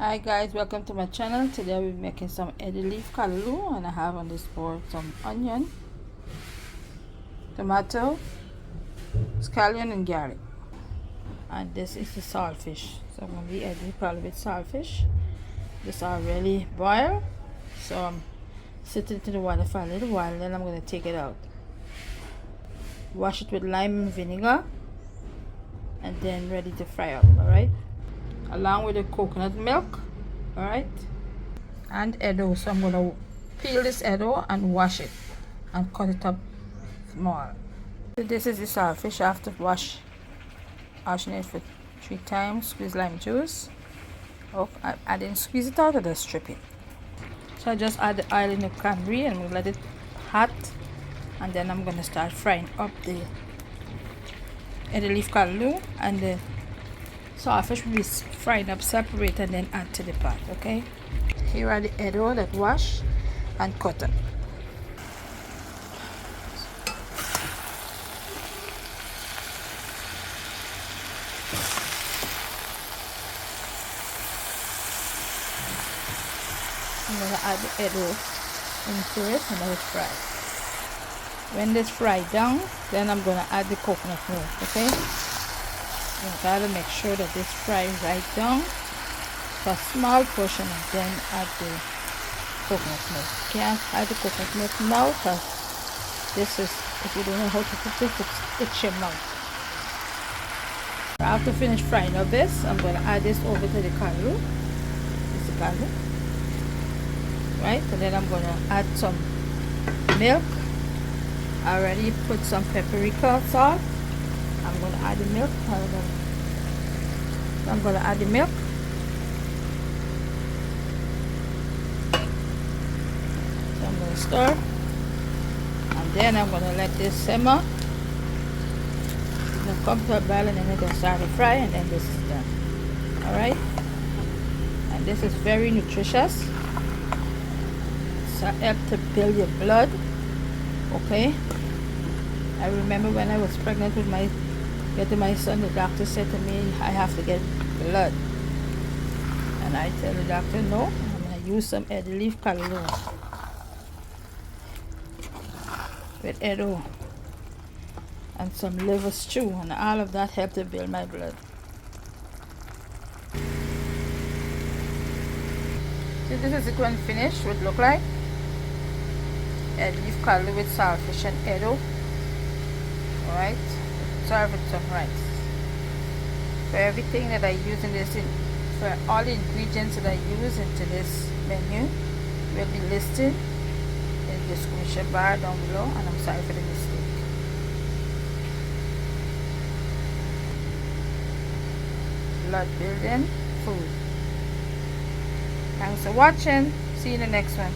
Hi guys, welcome to my channel. Today we're making some eddy leaf callaloo, and I have on this board some onion, tomato, scallion and garlic, and this is the saltfish. So I'm going to be eddy callaloo with saltfish. This already boiled, so I'm sitting it in the water for a little while, then I'm going to take it out, wash it with lime and vinegar, and then ready to fry up. All right, along with the coconut milk. All right, and eddo. So I'm gonna peel this eddo and wash it and cut it up small. So this is the saltfish. I have to washing it for 3 times. Squeeze lime juice. Oh, I didn't squeeze it out, I just strip it. So I just add the oil in the cranberry and we'll let it hot, and then I'm gonna start frying up the eddy leaf callaloo, and the saltfish will be fried up separate and then add to the pot. Okay, here are the eddo that wash and cut up. I'm gonna add the eddo into it and let it fry. When this fry down, then I'm gonna add the coconut milk. Okay, you gotta make sure that this fry right down for a small portion, and then add the coconut milk. You can't add the coconut milk now because this is, if you don't know how to cook this, it's your mouth. After finish frying up this, I'm gonna add this over to the callaloo. This is the callaloo, right? And then I'm gonna add some milk. I already put some paprika salt. I'm going to add the milk. So I'm going to add the milk. So I'm going to stir. And then I'm going to let this simmer. It's going to come to a boil, and then we're going to start to fry, and then this is done. Alright? And this is very nutritious. It's helps to build your blood. Okay? I remember when I was pregnant with getting my son, the doctor said to me, I have to get blood. And I tell the doctor, no, I'm going to use some eddy leaf callaloo with eddo and some liver stew, and all of that helped to build my blood. So this is going to finish what it look like. Eddy leaf callaloo with saltfish and eddo. Alright, serve with some rice. For everything that I use in this, for all the ingredients that I use into this menu will be listed in the description bar down below, and I'm sorry for the mistake. Blood building food. Thanks for watching. See you in the next one.